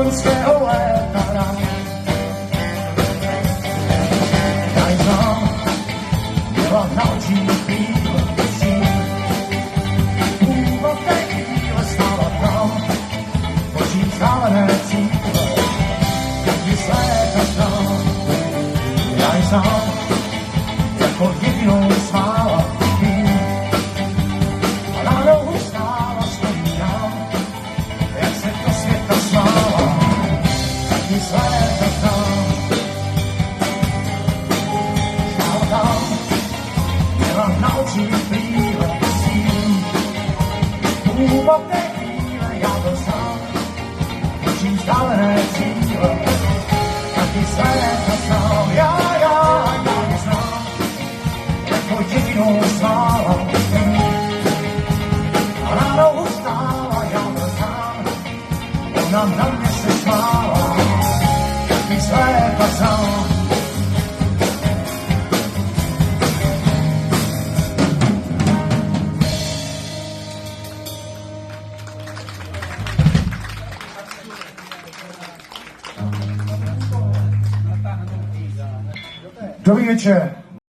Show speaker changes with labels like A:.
A: loňského léta. Já ji znám, byla na očích chvíle písí. Původ té chvíle stála tam, v očích vzdálené cíle. Jak ji z léta znám, já ji znám, jako jedinou smála. Na očích chvíle písím, původ té chvíle já byl sám, očím vzdálené cíle, taky světa znám, já ji znám, jako jedinou smála. A ráno ustála, já byl sám, ona na mě se smála, taky světa znám. Dobrý večer.